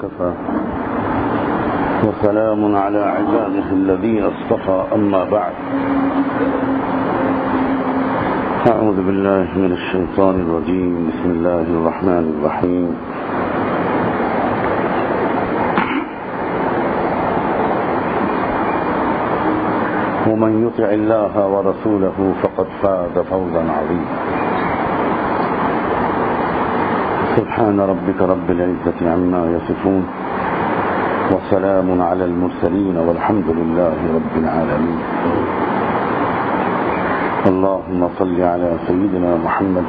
وكفى وسلام على عباده الذين اصطفى أما بعد أعوذ بالله من الشيطان الرجيم بسم الله الرحمن الرحيم ومن يطع الله ورسوله فقد فاز فوزا عظيما سبحان ربك رب العزة عما يصفون وسلام على المرسلين والحمد لله رب العالمين اللهم صل على سيدنا محمد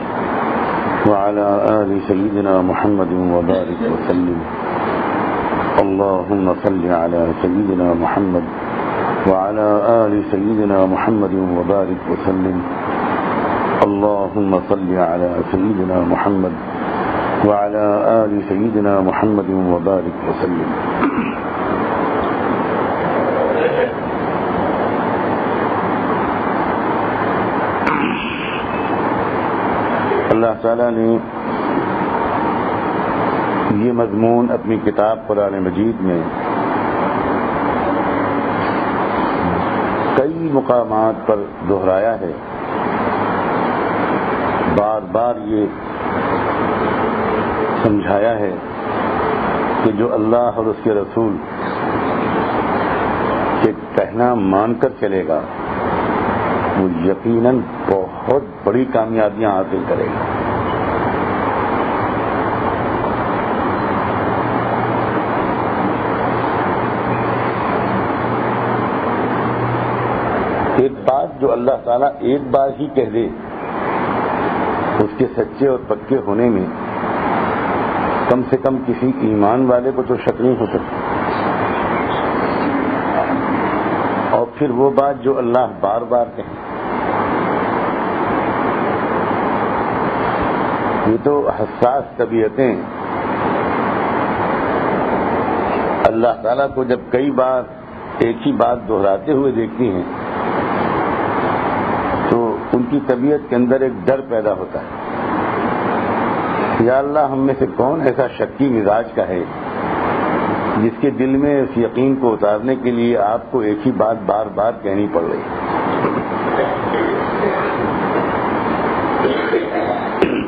وعلى آل سيدنا محمد وبارك وسلم اللهم صل على سيدنا محمد وعلى آل سيدنا محمد وبارك وسلم اللهم صل على سيدنا محمد وعلى آل سيدنا محمد وبارك وسلم اللہ تعالیٰ نے یہ مضمون اپنی کتاب قرآن مجید میں کئی مقامات پر دہرایا ہے، بار بار یہ سمجھایا ہے کہ جو اللہ اور اس کے رسول کے کہنا مان کر چلے گا وہ یقیناً بہت بڑی کامیابیاں حاصل کرے گا۔ ایک بات جو اللہ تعالیٰ ایک بار ہی کہہ دے اس کے سچے اور پکے ہونے میں کم سے کم کسی ایمان والے کو تو شک نہیں ہو سکتا، اور پھر وہ بات جو اللہ بار بار کہے، یہ تو حساس طبیعتیں اللہ تعالیٰ کو جب کئی بار ایک ہی بات دہراتے ہوئے دیکھتی ہیں تو ان کی طبیعت کے اندر ایک ڈر پیدا ہوتا ہے، یا اللہ ہم میں سے کون ایسا شکی مزاج کا ہے جس کے دل میں اس یقین کو اتارنے کے لیے آپ کو ایک ہی بات بار بار کہنی پڑ رہی ہے۔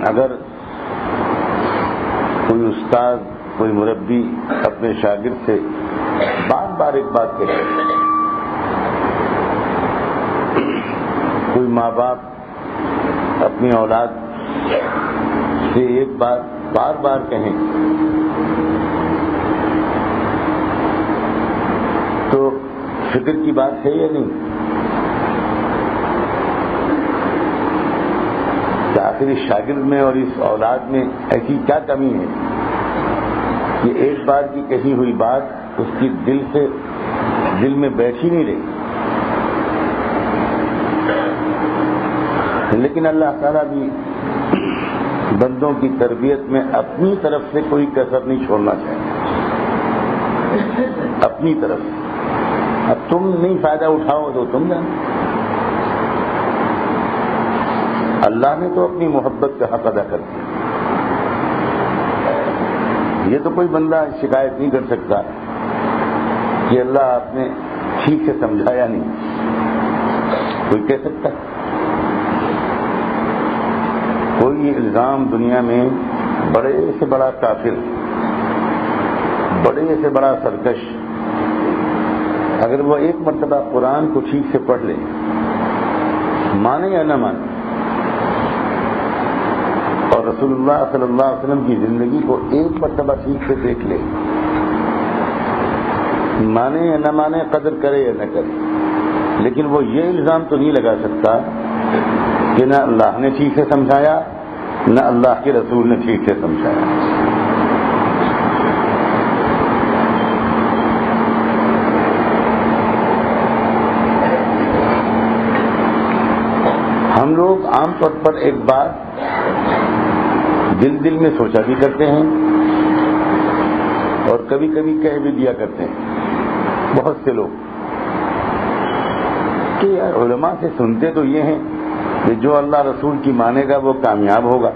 اگر کوئی استاد، کوئی مربی اپنے شاگرد سے بار بار ایک بات کہے، کوئی ماں باپ اپنی اولاد سے ایک بات بار بار کہیں تو فکر کی بات ہے یا نہیں کہ آخر اس شاگرد میں اور اس اولاد میں ایسی کیا کمی ہے کہ ایک بار کی کہی ہوئی بات اس کی دل میں بیٹھ ہی نہیں رہی۔ لیکن اللہ تعالیٰ بھی بندوں کی تربیت میں اپنی طرف سے کوئی کسر نہیں چھوڑنا چاہیے، اپنی طرف سے۔ اب تم نہیں فائدہ اٹھاؤ تو تم جانو، اللہ نے تو اپنی محبت کا حق ادا کر دیا، یہ تو کوئی بندہ شکایت نہیں کر سکتا کہ اللہ آپ نے ٹھیک سے سمجھایا نہیں، کوئی کہہ سکتا؟ کوئی الزام دنیا میں بڑے سے بڑا کافر، بڑے سے بڑا سرکش، اگر وہ ایک مرتبہ قرآن کو ٹھیک سے پڑھ لے، مانے یا نہ مانے، اور رسول اللہ صلی اللہ علیہ وسلم کی زندگی کو ایک مرتبہ ٹھیک سے دیکھ لے، مانے یا نہ مانے، قدر کرے یا نہ کرے، لیکن وہ یہ الزام تو نہیں لگا سکتا کہ نہ اللہ نے ٹھیک سے سمجھایا نہ اللہ کے رسول نے ٹھیک سے سمجھایا۔ ہم لوگ عام طور پر ایک بات دل میں سوچا بھی کرتے ہیں اور کبھی کبھی کہہ بھی دیا کرتے ہیں بہت سے لوگ کہ یار علماء سے سنتے تو یہ ہیں کہ جو اللہ رسول کی مانے گا وہ کامیاب ہوگا،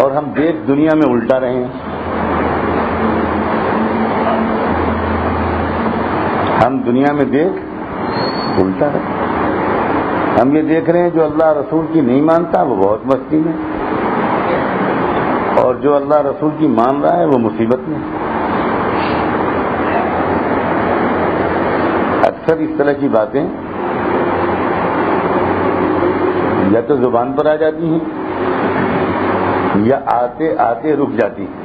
اور ہم دیکھ دنیا میں الٹا رہے ہیں ہم دنیا میں دیکھ الٹا ہے. ہم یہ دیکھ رہے ہیں جو اللہ رسول کی نہیں مانتا وہ بہت مستی میں، اور جو اللہ رسول کی مان رہا ہے وہ مصیبت میں. اکثر اس طرح کی باتیں یا تو زبان پر آ جاتی ہیں یا آتے آتے رک جاتی ہیں.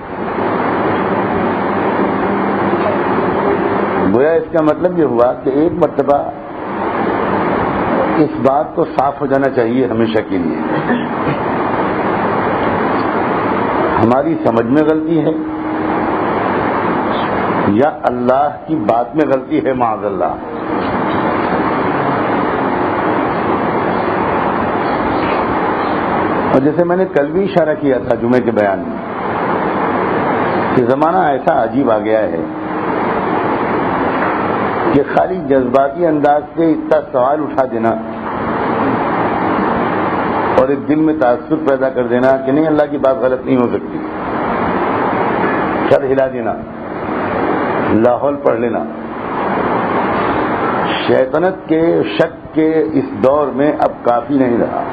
گویا اس کا مطلب یہ ہوا کہ ایک مرتبہ اس بات کو صاف ہو جانا چاہیے ہمیشہ کے لیے، ہماری سمجھ میں غلطی ہے یا اللہ کی بات میں غلطی ہے معاذ اللہ. اور جیسے میں نے کل بھی اشارہ کیا تھا جمعے کے بیان میں کہ زمانہ ایسا عجیب آ گیا ہے کہ خالی جذباتی انداز سے اتنا سوال اٹھا دینا اور ایک دل میں تعصب پیدا کر دینا کہ نہیں اللہ کی بات غلط نہیں ہو سکتی، سر ہلا دینا، لاہور پڑھ لینا، شیطنت کے شک کے اس دور میں اب کافی نہیں رہا.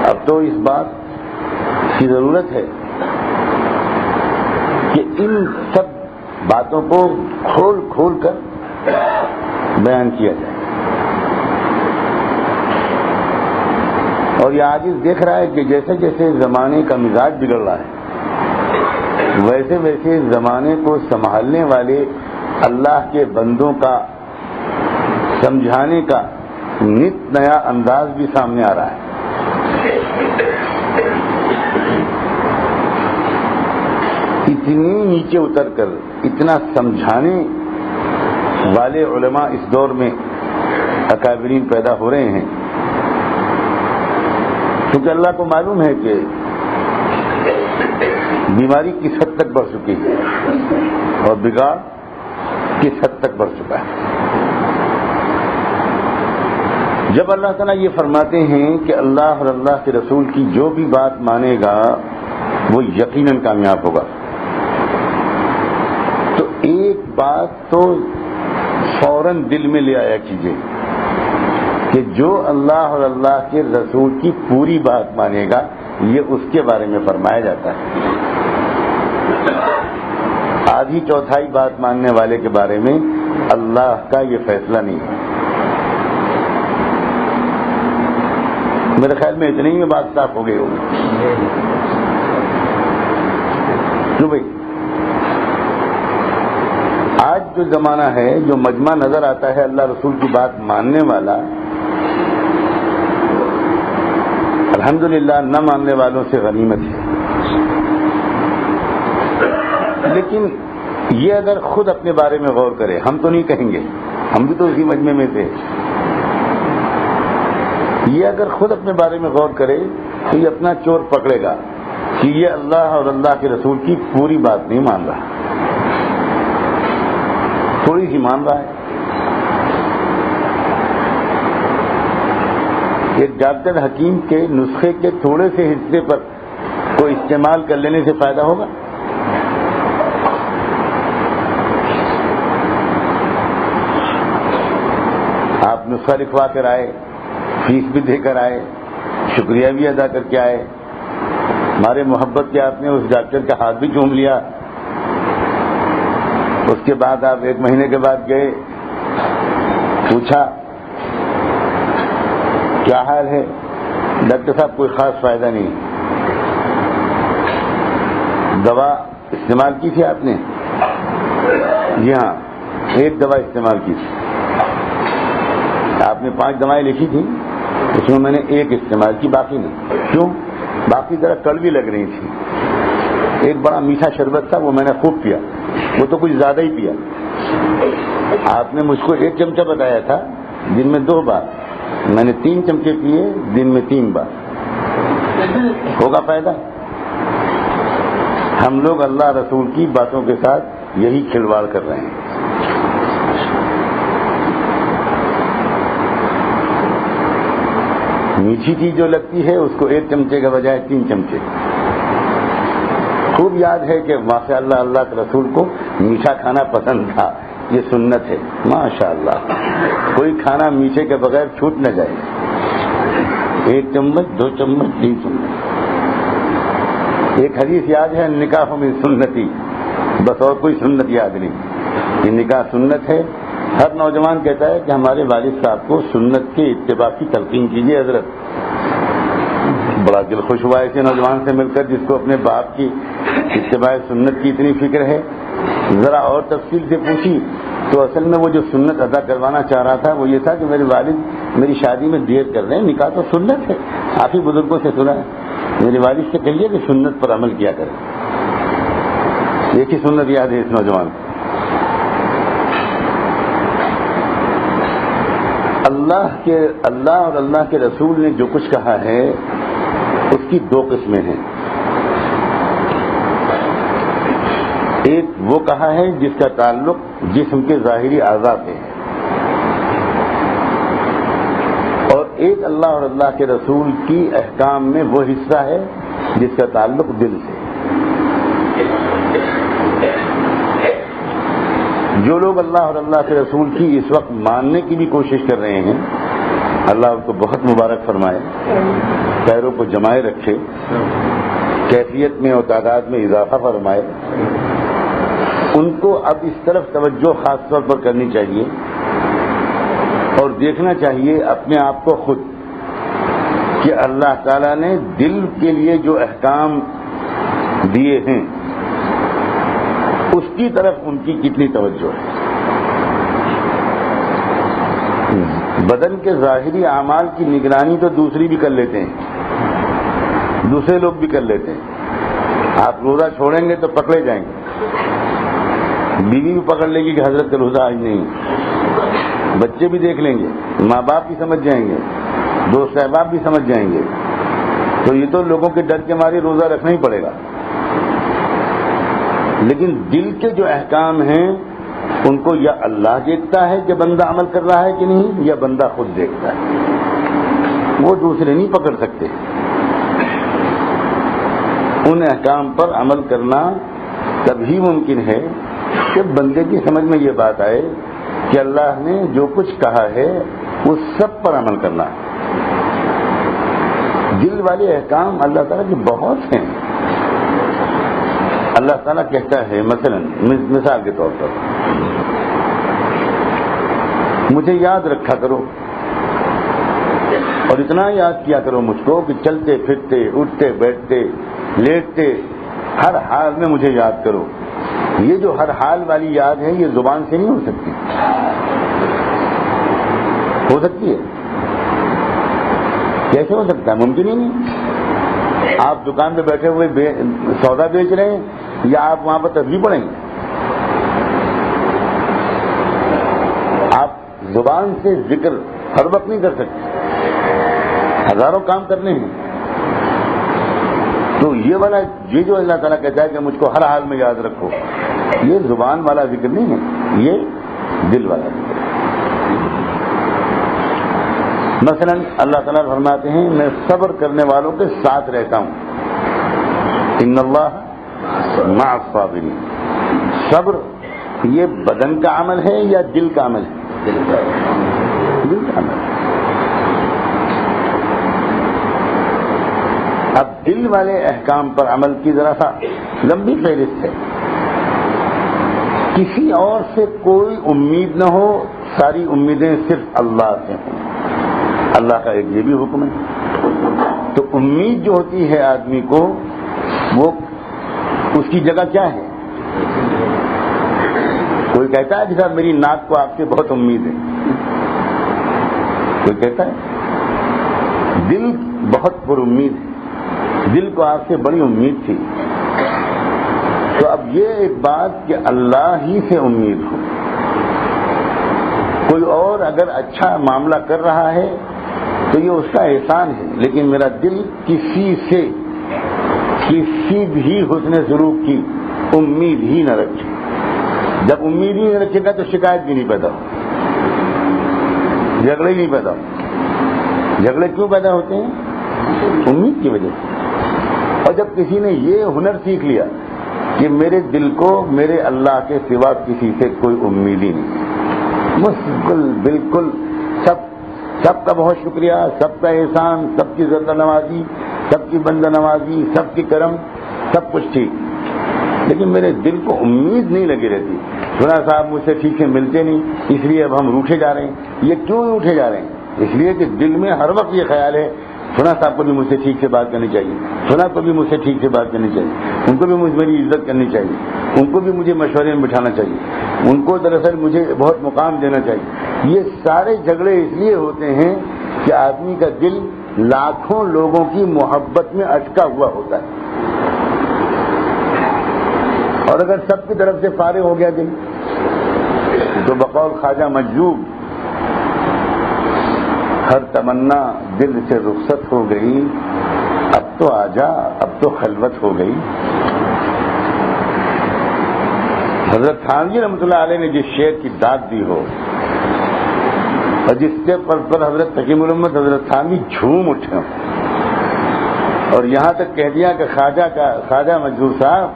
اب تو اس بات کی ضرورت ہے کہ ان سب باتوں کو کھول کھول کر بیان کیا جائے. اور یہ عاجز دیکھ رہا ہے کہ جیسے جیسے زمانے کا مزاج بگڑ رہا ہے ویسے ویسے زمانے کو سنبھالنے والے اللہ کے بندوں کا سمجھانے کا نت نیا انداز بھی سامنے آ رہا ہے. اتنی نیچے اتر کر اتنا سمجھانے والے علماء اس دور میں اکابرین پیدا ہو رہے ہیں کیونکہ اللہ کو معلوم ہے کہ بیماری کس حد تک بڑھ چکی ہے اور بگاڑ کس حد تک بڑھ چکا ہے. جب اللہ تعالیٰ یہ فرماتے ہیں کہ اللہ اور اللہ کے رسول کی جو بھی بات مانے گا وہ یقیناً کامیاب ہوگا، تو ایک بات تو فوراً دل میں لے آیا کیجیے کہ جو اللہ اور اللہ کے رسول کی پوری بات مانے گا یہ اس کے بارے میں فرمایا جاتا ہے. آدھی چوتھائی بات ماننے والے کے بارے میں اللہ کا یہ فیصلہ نہیں ہے. میرے خیال میں اتنی میں بات صاف ہو گئی ہوگی. جو بھائی آج جو زمانہ ہے جو مجمع نظر آتا ہے اللہ رسول کی بات ماننے والا الحمدللہ نہ ماننے والوں سے غنیمت ہے. لیکن یہ اگر خود اپنے بارے میں غور کرے، ہم تو نہیں کہیں گے، ہم بھی تو اسی مجمع میں تھے، یہ اگر خود اپنے بارے میں غور کرے تو یہ اپنا چور پکڑے گا کہ یہ اللہ اور اللہ کے رسول کی پوری بات نہیں مان رہا، تھوڑی سی مان رہا ہے. ایک ڈاکٹر حکیم کے نسخے کے تھوڑے سے حصے پر کو استعمال کر لینے سے فائدہ ہوگا؟ آپ نسخہ لکھوا کر آئے، فیس بھی دے کر آئے، شکریہ بھی ادا کر کے آئے، ہمارے محبت کے آپ نے اس ڈاکٹر کا ہاتھ بھی چوم لیا، اس کے بعد آپ ایک مہینے کے بعد گئے، پوچھا کیا حال ہے؟ ڈاکٹر صاحب کوئی خاص فائدہ نہیں. دوا استعمال کی تھی آپ نے؟ جی ہاں، ایک دوا استعمال کی تھی. آپ نے 5 دوائیں لکھی تھی، اس میں میں نے ایک استعمال کی، باقی نہیں. کیوں؟ باقی ذرا کڑوی لگ رہی تھی. ایک بڑا میٹھا شربت تھا وہ میں نے خوب پیا، وہ تو کچھ زیادہ ہی پیا. آپ نے مجھ کو 1 چمچہ بتایا تھا دن میں 2 بار، میں نے 3 چمچے پیے دن میں 3 بار. ہوگا فائدہ؟ ہم لوگ اللہ رسول کی باتوں کے ساتھ یہی کھلواڑ کر رہے ہیں. میٹھی چیز جو لگتی ہے اس کو 1 چمچے کے بجائے 3 چمچے. خوب یاد ہے کہ ماشاء اللہ اللہ کے رسول کو میٹھا کھانا پسند تھا، یہ سنت ہے. ماشاءاللہ کوئی کھانا میٹھے کے بغیر چھوٹ نہ جائے. 1 چمچ 2 چمچ 3 چمچ. ایک حدیث یاد ہے نکاح میں سنتی، بس اور کوئی سنت یاد نہیں. یہ نکاح سنت ہے. ہر نوجوان کہتا ہے کہ ہمارے والد صاحب کو سنت کے اتباع کی تلقین کیجیے حضرت. بڑا دل خوش ہوا ایسے نوجوان سے مل کر جس کو اپنے باپ کی اتباع سنت کی اتنی فکر ہے. ذرا اور تفصیل سے پوچھی تو اصل میں وہ جو سنت ادا کروانا چاہ رہا تھا وہ یہ تھا کہ میرے والد میری شادی میں دیر کر رہے ہیں، نکاح تو سنت ہے. آپ ہی بزرگوں سے سنا ہے. میرے والد سے کہیے کہ سنت پر عمل کیا کریں. ایک ہی سنت یاد ہے اس نوجوان کو. اللہ اور اللہ کے رسول نے جو کچھ کہا ہے اس کی 2 قسمیں ہیں. ایک وہ کہا ہے جس کا تعلق جسم کے ظاہری اعضاء سے ہے، اور ایک اللہ اور اللہ کے رسول کی احکام میں وہ حصہ ہے جس کا تعلق دل سے. جو لوگ اللہ اور اللہ کے رسول کی اس وقت ماننے کی بھی کوشش کر رہے ہیں، اللہ ان کو بہت مبارک فرمائے، پیروں کو جمائے رکھے، کیفیت میں اور تعداد میں اضافہ فرمائے. ان کو اب اس طرف توجہ خاص طور پر کرنی چاہیے اور دیکھنا چاہیے اپنے آپ کو خود کہ اللہ تعالیٰ نے دل کے لیے جو احکام دیے ہیں اس کی طرف ان کی کتنی توجہ ہے. بدن کے ظاہری اعمال کی نگرانی تو دوسری بھی کر لیتے ہیں، دوسرے لوگ بھی کر لیتے ہیں. آپ روزہ چھوڑیں گے تو پکڑے جائیں گے، بیوی بھی پکڑ لے گی کہ حضرت کا روزہ آج نہیں. بچے بھی دیکھ لیں گے، ماں باپ بھی سمجھ جائیں گے، دوست احباب بھی سمجھ جائیں گے. تو یہ تو لوگوں کے ڈر کے مارے روزہ رکھنا ہی پڑے گا. لیکن دل کے جو احکام ہیں ان کو یا اللہ دیکھتا ہے کہ بندہ عمل کر رہا ہے کہ نہیں، یا بندہ خود دیکھتا ہے. وہ دوسرے نہیں پکڑ سکتے. ان احکام پر عمل کرنا تبھی ممکن ہے کہ بندے کی سمجھ میں یہ بات آئے کہ اللہ نے جو کچھ کہا ہے وہ سب پر عمل کرنا ہے. دل والے احکام اللہ تعالیٰ کے بہت ہیں. اللہ تعالیٰ کہتا ہے مثلا مثال کے طور پر مجھے یاد رکھا کرو اور اتنا یاد کیا کرو مجھ کو کہ چلتے پھرتے اٹھتے بیٹھتے لیٹتے ہر حال میں مجھے یاد کرو. یہ جو ہر حال والی یاد ہے یہ زبان سے نہیں ہو سکتی. ہو سکتی ہے؟ کیسے ہو سکتا ہے؟ ممکن ہی نہیں. آپ دکان پہ بیٹھے ہوئے سودا بیچ رہے ہیں یا آپ وہاں پر تسبیح پڑھیں گے؟ آپ زبان سے ذکر ہر وقت نہیں کر سکتے، ہزاروں کام کرنے ہیں. تو یہ والا یہ جو اللہ تعالیٰ کہتا ہے کہ مجھ کو ہر حال میں یاد رکھو، یہ زبان والا ذکر نہیں ہے، یہ دل والا ذکر ہے. مثلا اللہ تعالیٰ فرماتے ہیں میں صبر کرنے والوں کے ساتھ رہتا ہوں. ان اللہ مع الصابرین. صبر یہ بدن کا عمل ہے یا دل کا عمل ہے؟ دل کا عمل. اب دل والے احکام پر عمل کی ذرا سا لمبی فہرست ہے. کسی اور سے کوئی امید نہ ہو، ساری امیدیں صرف اللہ سے ہوں. اللہ کا ایک یہ بھی حکم ہے. تو امید جو ہوتی ہے آدمی کو وہ اس کی جگہ کیا ہے؟ کوئی کہتا ہے کہ صاحب میری ناک کو آپ سے بہت امید ہے. کوئی کہتا ہے دل بہت پر امید ہے، دل کو آپ سے بڑی امید تھی. تو اب یہ ایک بات کہ اللہ ہی سے امید ہو. کوئی اور اگر اچھا معاملہ کر رہا ہے تو یہ اس کا احسان ہے، لیکن میرا دل کسی سے کسی بھی حسن سلوک کی امید ہی نہ رکھے. جب امید ہی نہ رکھے گا تو شکایت بھی نہیں پیدا ہو، جھگڑے ہی نہیں پیدا ہو. جھگڑے کیوں پیدا ہوتے ہیں؟ امید کی وجہ سے. اور جب کسی نے یہ ہنر سیکھ لیا کہ میرے دل کو میرے اللہ کے سوا کسی سے کوئی امید ہی نہیں، بالکل سب کا بہت شکریہ، سب کا احسان، سب کی زیادہ نوازی، سب کی بندہ نوازی، سب کی کرم، سب کچھ ٹھیک، لیکن میرے دل کو امید نہیں لگی رہتی۔ سنا صاحب مجھ سے ٹھیک سے ملتے نہیں، اس لیے اب ہم روٹھے جا رہے ہیں۔ یہ کیوں روٹھے جا رہے ہیں؟ اس لیے کہ دل میں ہر وقت یہ خیال ہے سنا صاحب کو بھی مجھ سے ٹھیک سے بات کرنی چاہیے، سنا کو بھی مجھ سے ٹھیک سے بات کرنی چاہیے، ان کو بھی میری عزت کرنی چاہیے، ان کو بھی مجھے مشورے میں بٹھانا چاہیے، ان کو دراصل مجھے بہت مقام دینا چاہیے۔ یہ سارے جھگڑے اس لیے ہوتے ہیں کہ آدمی کا دل لاکھوں لوگوں کی محبت میں اٹکا ہوا ہوتا ہے، اور اگر سب کی طرف سے فارغ ہو گیا دل تو بقول خواجہ مجذوب ہر تمنا دل سے رخصت ہو گئی، اب تو آجا اب تو خلوت ہو گئی۔ حضرت تھانوی رحمۃ اللہ علیہ نے جس شعر کی داد دی ہو اور جس کے پر حضرت تقیم الامت حضرت تھانوی جھوم اٹھے اور یہاں تک کہہ دیا کہ خواجہ مجذوب صاحب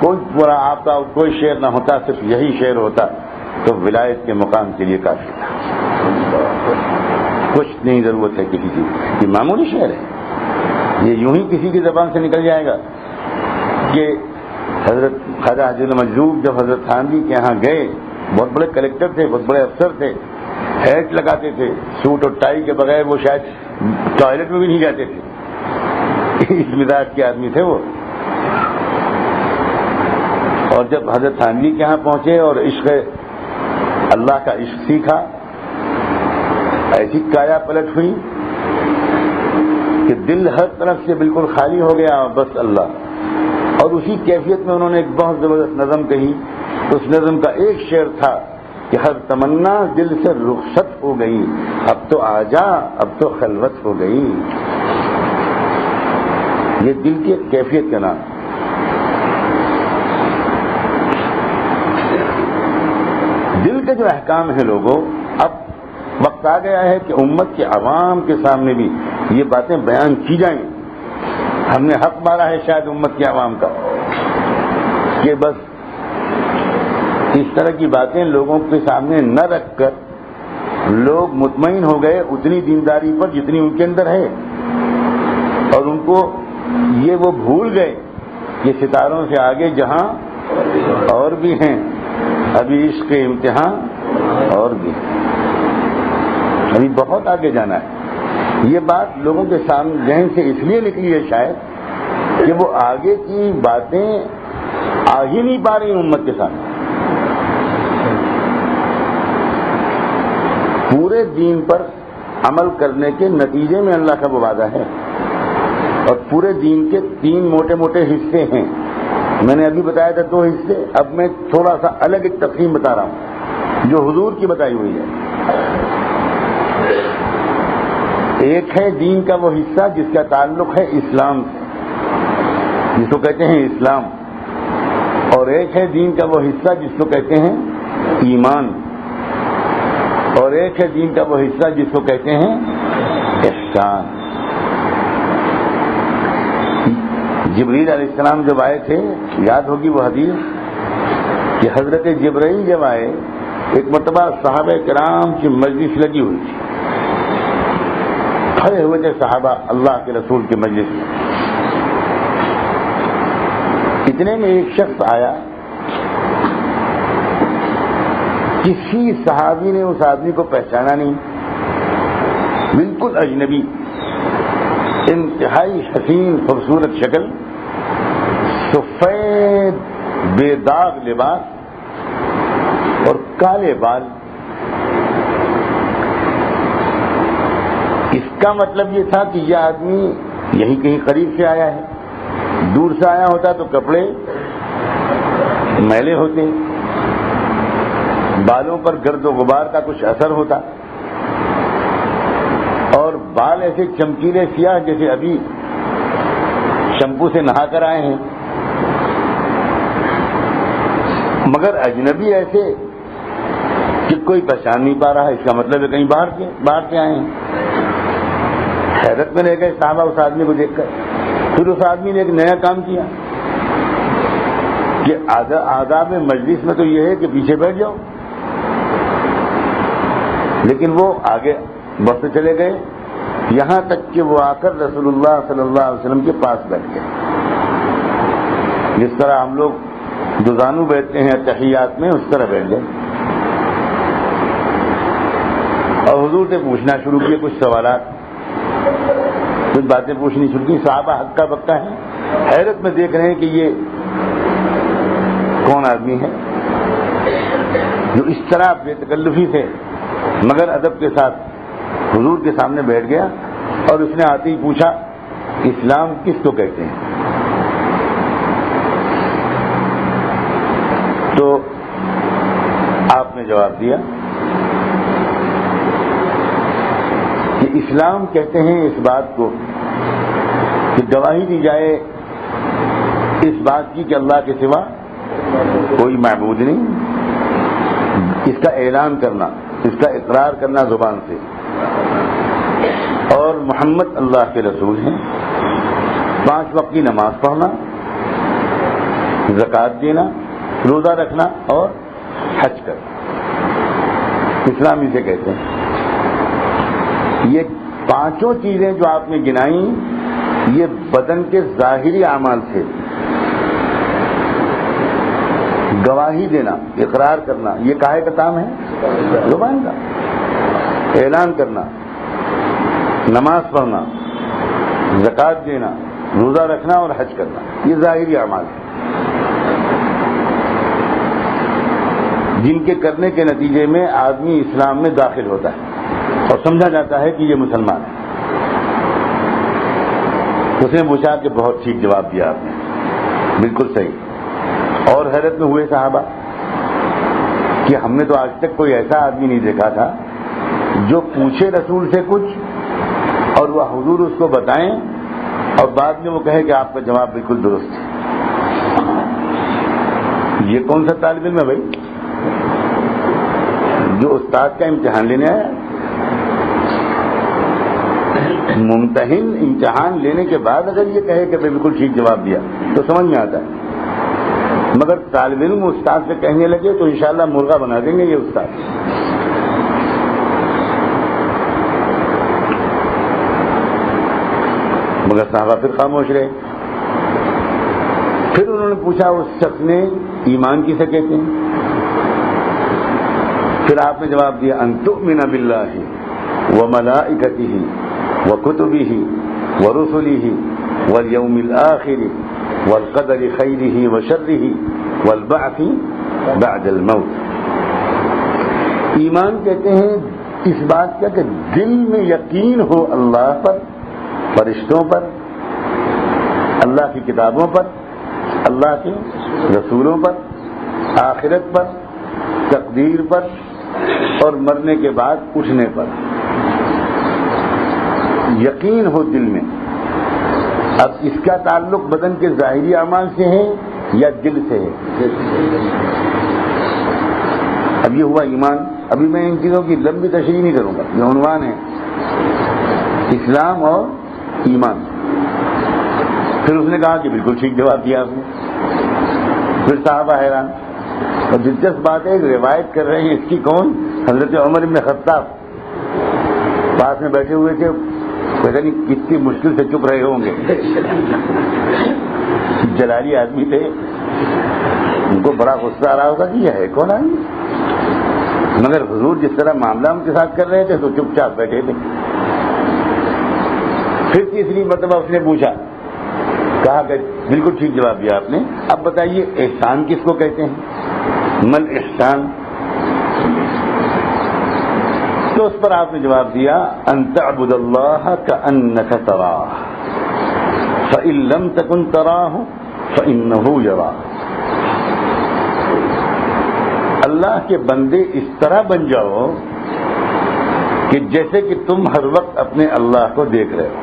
کوئی پورا آپ کا کوئی شعر نہ ہوتا، صرف یہی شعر ہوتا تو ولایت کے مقام کے لیے کافی تھا، کچھ نہیں ضرورت ہے کسی کی۔ یہ معمولی شعر ہے، یہ یوں ہی کسی کی زبان سے نکل جائے گا کہ حضرت خواجہ حاجی مجذوب جب حضرت تھانوی کے یہاں گئے، بہت بڑے کلیکٹر تھے، بہت بڑے افسر تھے، ہیٹ لگاتے تھے، سوٹ اور ٹائی کے بغیر وہ شاید ٹوائلٹ میں بھی نہیں جاتے تھے، اس مزاج کے آدمی تھے وہ۔ اور جب حضرت تھانوی کے یہاں پہنچے اور عشق اللہ کا عشق سیکھا، ایسی کایا پلٹ ہوئی کہ دل ہر طرف سے بالکل خالی ہو گیا، بس اللہ۔ اور اسی کیفیت میں انہوں نے ایک بہت زبردست نظم کہی، اس نظم کا ایک شعر تھا کہ ہر تمنا دل سے رخصت ہو گئی، اب تو آجا اب تو خلوت ہو گئی۔ یہ دل کی کیفیت کا نام۔ دل کے جو احکام ہیں لوگوں، اب وقت آ گیا ہے کہ امت کے عوام کے سامنے بھی یہ باتیں بیان کی جائیں۔ ہم نے حق مارا ہے شاید امت کے عوام کا کہ بس اس طرح کی باتیں لوگوں کے سامنے نہ رکھ کر لوگ مطمئن ہو گئے اتنی دینداری پر جتنی ان کے اندر ہے، اور ان کو یہ وہ بھول گئے کہ ستاروں سے آگے جہاں اور بھی ہیں، ابھی عشق کے امتحان اور بھی، ابھی بہت آگے جانا ہے۔ یہ بات لوگوں کے سامنے ذہن سے اس لیے نکلی ہے شاید کہ وہ آگے کی باتیں آ ہی نہیں پا رہی امت کے سامنے۔ پورے دین پر عمل کرنے کے نتیجے میں اللہ کا وہ وعدہ ہے، اور پورے دین کے 3 موٹے موٹے حصے ہیں۔ میں نے ابھی بتایا تھا 2 حصے، اب میں تھوڑا سا الگ ایک تقسیم بتا رہا ہوں جو حضور کی بتائی ہوئی ہے۔ ایک ہے دین کا وہ حصہ جس کا تعلق ہے اسلام سے، جس کو کہتے ہیں اسلام، اور ایک ہے دین کا وہ حصہ جس کو کہتے ہیں ایمان، اور ایک ہے دین کا وہ حصہ جس کو کہتے ہیں احسان۔ جبریل علیہ السلام جب آئے تھے، یاد ہوگی وہ حدیث کہ حضرت جبرائیل جب آئے، ایک مرتبہ صحابہ کرام کی مجلس لگی ہوئی تھی، کھڑے ہوئے تھے صحابہ اللہ کے رسول کی مجلس میں۔ اتنے میں ایک شخص آیا، کسی صحابی نے اس آدمی کو پہچانا نہیں، بالکل اجنبی، انتہائی حسین خوبصورت شکل، سفید بے داغ لباس اور کالے بال۔ اس کا مطلب یہ تھا کہ یہ آدمی یہی کہیں قریب سے آیا ہے، دور سے آیا ہوتا تو کپڑے میلے ہوتے، بالوں پر گرد و غبار کا کچھ اثر ہوتا، اور بال ایسے چمکیلے سیاہ جیسے ابھی شیمپو سے نہا کر آئے ہیں، مگر اجنبی ایسے کہ کوئی پہچان نہیں پا رہا۔ اس کا مطلب ہے کہیں باہر سے آئے ہیں۔ حیرت میں رہ گئے صحابہ اس آدمی کو دیکھ کر۔ پھر اس آدمی نے ایک نیا کام کیا، کہ آداب مجلس میں تو یہ ہے کہ پیچھے بیٹھ جاؤ، لیکن وہ آگے بڑھتے چلے گئے یہاں تک کہ وہ آ کر رسول اللہ صلی اللہ علیہ وسلم کے پاس بیٹھ گئے. جس طرح ہم لوگ دوزانو بیٹھتے ہیں تحیات میں، اس طرح بیٹھ گئے اور حضور سے پوچھنا شروع کیے، کچھ سوالات، کچھ باتیں پوچھنی شروع کی. صحابہ ہکا بکا ہیں، حیرت میں دیکھ رہے ہیں کہ یہ کون آدمی ہے جو اس طرح بے تکلفی سے مگر ادب کے ساتھ حضور کے سامنے بیٹھ گیا اور اس نے آتے ہی پوچھا اسلام کس کو کہتے ہیں. تو آپ نے جواب دیا کہ اسلام کہتے ہیں اس بات کو کہ گواہی دی جائے اس بات کی کہ اللہ کے سوا کوئی معبود نہیں، اس کا اعلان کرنا، اس کا اقرار کرنا زبان سے، اور محمد اللہ کے رسول ہیں، 5 وقت کی نماز پڑھنا، زکوٰۃ دینا، روزہ رکھنا اور حج کرنا، اسلام اسے کہتے ہیں. یہ 5 چیزیں جو آپ نے گنائیں یہ بدن کے ظاہری اعمال سے، گواہی دینا، اقرار کرنا، یہ کاہے کا کام ہے؟ زبان کا. اعلان کرنا، نماز پڑھنا، زکوٰۃ دینا، روزہ رکھنا اور حج کرنا، یہ ظاہری اعمال ہیں جن کے کرنے کے نتیجے میں آدمی اسلام میں داخل ہوتا ہے اور سمجھا جاتا ہے کہ یہ مسلمان ہے. اس نے پوچھا کہ بہت ٹھیک جواب دیا آپ نے، بالکل صحیح. اور حیرت میں ہوئے صحابہ کہ ہم نے تو آج تک کوئی ایسا آدمی نہیں دیکھا تھا جو پوچھے رسول سے کچھ اور وہ حضور اس کو بتائیں اور بعد میں وہ کہے کہ آپ کا جواب بالکل درست ہے. یہ کون سا طالب علم ہے بھائی جو استاد کا امتحان لینے آیا؟ ممتحن امتحان لینے کے بعد اگر یہ کہے کہ بالکل ٹھیک جواب دیا تو سمجھ میں آتا ہے، مگر طالب علم استاد سے کہنے لگے تو انشاءاللہ مرغا بنا دیں گے یہ استاد. مگر صحابہ پھر خاموش رہے. پھر انہوں نے پوچھا اس شخص نے ایمان کسے کہتے ہیں؟ پھر آپ نے جواب دیا ان تؤمن باللہ وملائکتہ وکتبہ ورسلہ والیوم الآخر والقدر خیرہ وشرہ والبعث بعد الموت. ایمان کہتے ہیں اس بات کا کہ دل میں یقین ہو اللہ پر، فرشتوں پر، اللہ کی کتابوں پر، اللہ کے رسولوں پر، آخرت پر، تقدیر پر اور مرنے کے بعد اٹھنے پر یقین ہو دل میں. اب اس کا تعلق بدن کے ظاہری اعمال سے ہے یا دل سے ہے؟ اب یہ ہوا ایمان. ابھی میں ان چیزوں کی لمبی تشریح نہیں کروں گا، یہ عنوان ہے اسلام اور ایمان. پھر اس نے کہا کہ بالکل ٹھیک جواب دیا آپ نے. پھر صحابہ حیران. اور دلچسپ بات ہے روایت کر رہے ہیں اس کی کون؟ حضرت عمر بن خطاب پاس میں بیٹھے ہوئے تھے. پتہ نہیں کتنی مشکل سے چپ رہے ہوں گے، جلالی آدمی تھے، ان کو بڑا غصہ آ رہا ہوگا کہ یہ ہے کون آدمی. مگر حضور جس طرح معاملہ ان کے ساتھ کر رہے تھے تو چپ چاپ بیٹھے تھے. پھر تیسری مرتبہ اس نے پوچھا، کہا کہ بالکل ٹھیک جواب دیا آپ نے. اب بتائیے احسان کس کو کہتے ہیں؟ مل احسان. تو اس پر آپ نے جواب دیا ان تعبد اللہ کأنک تراہ فإن لم تکن تراہ فإنہ یراک. اللہ کے بندے اس طرح بن جاؤ کہ جیسے کہ تم ہر وقت اپنے اللہ کو دیکھ رہے ہو.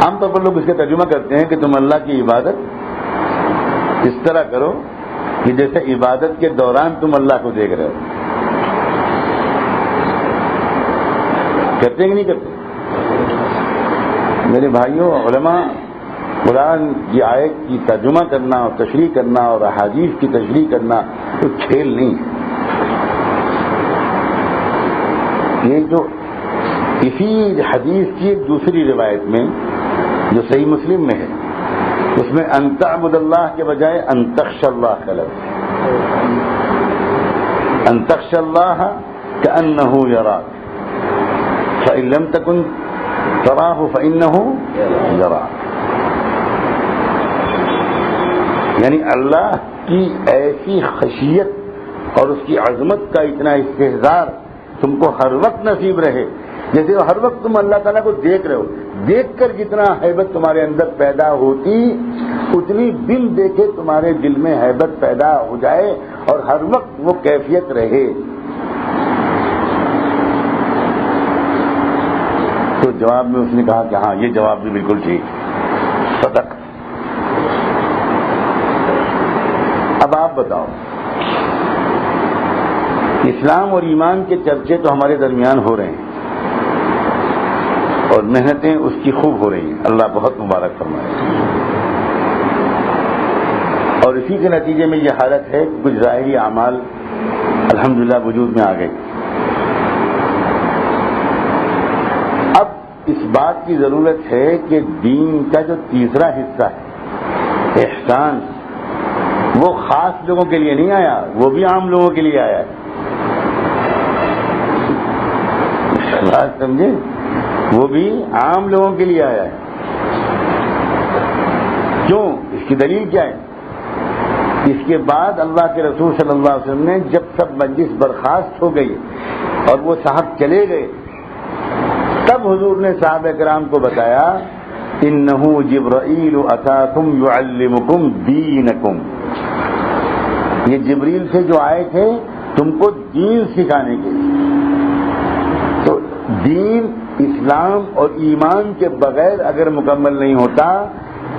عام طور پر لوگ اس کا ترجمہ کرتے ہیں کہ تم اللہ کی عبادت اس طرح کرو کہ جیسے عبادت کے دوران تم اللہ کو دیکھ رہے ہو. کرتے ہیں کہ نہیں کرتے؟ میرے بھائیوں، علماء قرآن کی آیت کی ترجمہ کرنا اور تشریح کرنا اور احادیث کی تشریح کرنا تو کھیل نہیں ہے. یہ جو اسی حدیث کی ایک دوسری روایت میں جو صحیح مسلم میں ہے اس میں ان تعبد اللہ کے بجائے ان تخشى اللہ کا لفظ ہے. ان تخشى اللہ كأنه يراك فإن لم تكن تراه فإنه يراك. یعنی اللہ کی ایسی خشیت اور اس کی عظمت کا اتنا استحضار تم کو ہر وقت نصیب رہے، جیسے ہر وقت تم اللہ تعالیٰ کو دیکھ رہے ہو، دیکھ کر جتنا ہیبت تمہارے اندر پیدا ہوتی اتنی بن دیکھے تمہارے دل میں ہیبت پیدا ہو جائے اور ہر وقت وہ کیفیت رہے. تو جواب میں اس نے کہا کہ ہاں یہ جواب بھی بالکل ٹھیک، صدق. اب آپ بتاؤ، اسلام اور ایمان کے چرچے تو ہمارے درمیان ہو رہے ہیں اور محنتیں اس کی خوب ہو رہی ہیں، اللہ بہت مبارک فرمائے. اور اسی کے نتیجے میں یہ حالت ہے کہ کچھ ظاہری اعمال الحمدللہ وجود میں آ گئی. اب اس بات کی ضرورت ہے کہ دین کا جو تیسرا حصہ ہے احسان، وہ خاص لوگوں کے لیے نہیں آیا، وہ بھی عام لوگوں کے لیے آیا ہے. بات سمجھے؟ وہ بھی عام لوگوں کے لیے آیا ہے. کیوں؟ اس کی دلیل کیا ہے؟ اس کے بعد اللہ کے رسول صلی اللہ علیہ وسلم نے جب سب مجلس برخاست ہو گئی اور وہ صاحب چلے گئے، تب حضور نے صحابہ کرام کو بتایا انہ جبرائیل اتاکم یعلمکم دینکم. یہ جبریل سے جو آئے تھے تم کو دین سکھانے کے لیے. تو دین اسلام اور ایمان کے بغیر اگر مکمل نہیں ہوتا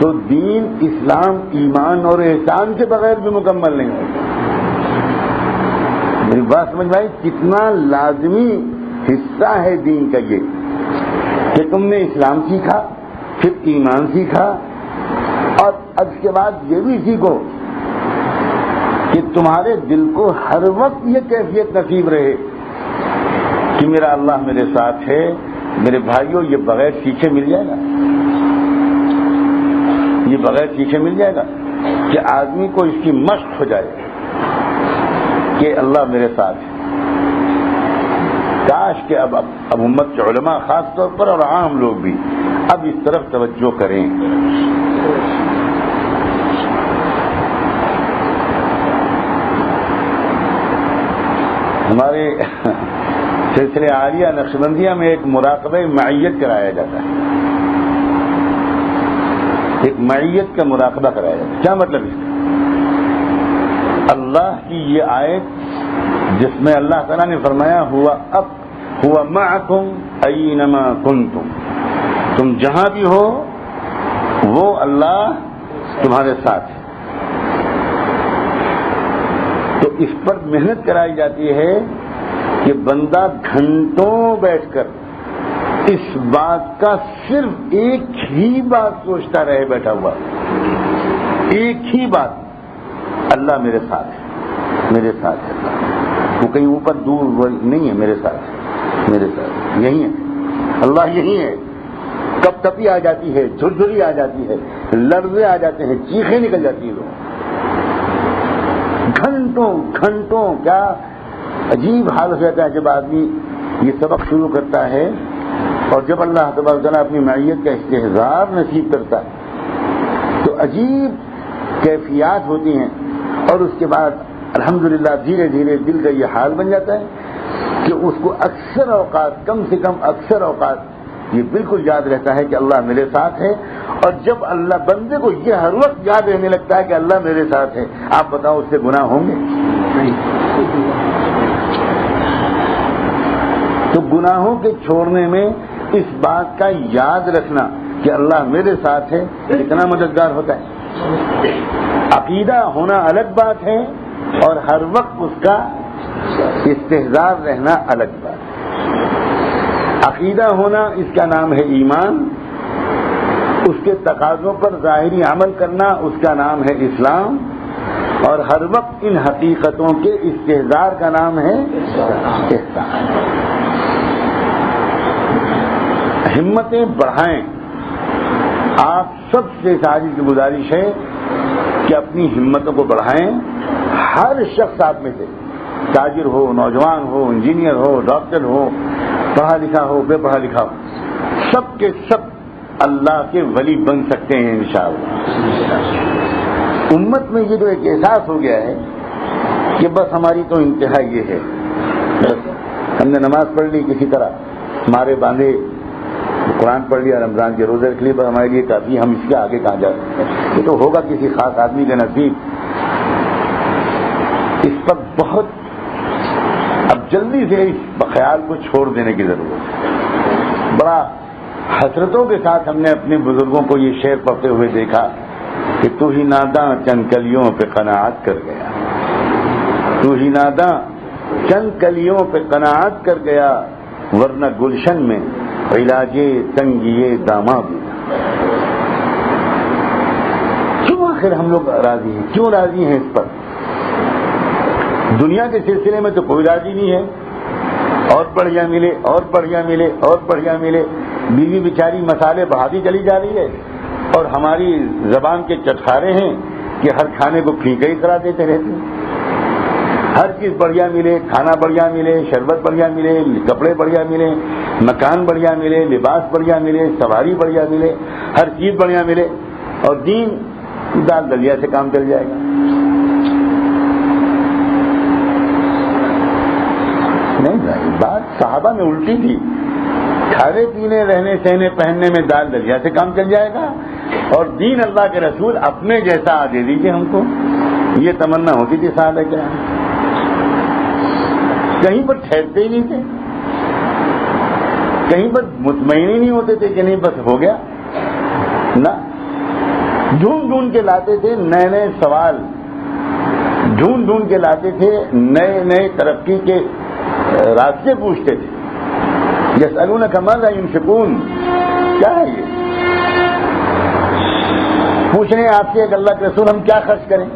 تو دین اسلام ایمان اور احسان کے بغیر بھی مکمل نہیں ہوتا. میری بات سمجھ میں آئی؟ کتنا لازمی حصہ ہے دین کا یہ کہ تم نے اسلام سیکھا، پھر ایمان سیکھا، اور اب اس کے بعد یہ بھی سیکھو کہ تمہارے دل کو ہر وقت یہ کیفیت نصیب رہے کہ میرا اللہ میرے ساتھ ہے. میرے بھائیوں، یہ بغیر سیکھے مل جائے گا؟ یہ بغیر سیکھے مل جائے گا کہ آدمی کو اس کی مشق ہو جائے کہ اللہ میرے ساتھ ہے. کاش کہ اب امت کے علماء خاص طور پر اور عام لوگ بھی اب اس طرف توجہ کریں. ہمارے سلسلے عالیہ نقشبندیہ میں ایک مراقبہ معیت کرایا جاتا ہے. ایک معیت کا مراقبہ کرایا جاتا ہے. کیا مطلب اس کا؟ اللہ کی یہ آیت جس میں اللہ تعالیٰ نے فرمایا ہوا معکم اینما کنتم، تم جہاں بھی ہو وہ اللہ تمہارے ساتھ ہے. تو اس پر محنت کرائی جاتی ہے کہ بندہ گھنٹوں بیٹھ کر اس بات کا صرف ایک ہی بات سوچتا رہے بیٹھا ہوا، ایک ہی بات، اللہ میرے ساتھ ہے، میرے ساتھ ہے. وہ کہیں اوپر دور نہیں ہے، میرے ساتھ ہے، میرے ساتھ یہی ہے، اللہ یہی ہے. کب تپی آ جاتی ہے، جھرجھری آ جاتی ہے، لرزے آ جاتے ہیں، چیخیں نکل جاتی ہیں لوگ. گھنٹوں گھنٹوں کیا عجیب حال ہو جاتا ہے جب آدمی یہ سبق شروع کرتا ہے اور جب اللہ تبارک و تعالیٰ اپنی معیت کا استحضار نصیب کرتا ہے تو عجیب کیفیات ہوتی ہیں. اور اس کے بعد الحمدللہ دھیرے دھیرے دل کا یہ حال بن جاتا ہے کہ اس کو اکثر اوقات، کم سے کم اکثر اوقات یہ بالکل یاد رہتا ہے کہ اللہ میرے ساتھ ہے. اور جب اللہ بندے کو یہ ہر وقت یاد رہنے لگتا ہے کہ اللہ میرے ساتھ ہے، آپ بتاؤ اس سے گناہ ہوں گے؟ تو گناہوں کے چھوڑنے میں اس بات کا یاد رکھنا کہ اللہ میرے ساتھ ہے کتنا مددگار ہوتا ہے. عقیدہ ہونا الگ بات ہے اور ہر وقت اس کا استحضار رہنا الگ بات ہے. عقیدہ ہونا اس کا نام ہے ایمان، اس کے تقاضوں پر ظاہری عمل کرنا، اس کا نام ہے اسلام، اور ہر وقت ان حقیقتوں کے استحضار کا نام ہے احسان۔ ہمتیں بڑھائیں۔ آپ سب سے ساری کی گزارش ہے کہ اپنی ہمتوں کو بڑھائیں۔ ہر شخص آپ میں سے، تاجر ہو، نوجوان ہو، انجینئر ہو، ڈاکٹر ہو، پڑھا لکھا ہو، بے پڑھا لکھا ہو، سب کے سب اللہ کے ولی بن سکتے ہیں انشاءاللہ۔ امت میں یہ جو ایک احساس ہو گیا ہے کہ بس ہماری تو انتہا یہ ہے، بس ہم نے نماز پڑھ لی کسی طرح، ہمارے باندھے قرآن پڑھ لیا، رمضان کے روزے رکھ لیے، بس ہمارے لیے کافی، ہم اس کے آگے کہاں جا سکتے ہیں؟ یہ تو ہوگا کسی خاص آدمی کا نصیب۔ اس پر بہت اب جلدی سے اس خیال کو چھوڑ دینے کی ضرورت ہے۔ بڑا حسرتوں کے ساتھ ہم نے اپنے بزرگوں کو یہ شعر پڑھتے ہوئے دیکھا کہ تو ہی ناداں چند کلیوں پہ قناعت کر گیا، تو ہی ناداں چند کلیوں پہ قناعت کر گیا، ورنہ گلشن میں علاج تنگیے داماں بھی۔ کیوں آخر ہم لوگ راضی ہیں؟ کیوں راضی ہیں اس پر؟ دنیا کے سلسلے میں تو کوئی راضی نہیں ہے، اور بڑھیا ملے، اور بڑھیا ملے، اور بڑھیا ملے۔ بیوی بیچاری مسالے بڑھاتی چلی جا رہی ہے، اور ہماری زبان کے چٹخارے ہیں کہ ہر کھانے کو پھیکا ہی کرا دیتے رہتے ہیں۔ ہر چیز بڑھیا ملے، کھانا بڑھیا ملے، شربت بڑھیا ملے، کپڑے بڑھیا ملے، مکان بڑھیا ملے، لباس بڑھیا ملے، سواری بڑھیا ملے، ہر چیز بڑھیا ملے، اور دین دال دلیا سے کام چل جائے گا۔ نہیں بھائی، بات صحابہ میں الٹی تھی، کھانے پینے، رہنے سہنے پہننے میں دال دلیا سے کام چل جائے گا، اور دین اللہ کے رسول اپنے جیسا دے دیجیے ہم کو۔ یہ تمنا ہوتی تھی صحابہ کیا، کہیں پر ٹھہرتے ہی نہیں تھے، کہیں پر مطمئن ہی نہیں ہوتے تھے کہ نہیں بس ہو گیا، نہ ڈھونڈ ڈھونڈ کے لاتے تھے نئے نئے سوال، ڈھونڈ ڈھونڈ کے لاتے تھے نئے نئے ترقی کے راستے پوچھتے تھے۔ یسألونک ماذا ينفقون، کیا ہے یہ؟ پوچھ رہے ہیں آپ سے کہ اللہ کے رسول ہم کیا خرچ کریں؟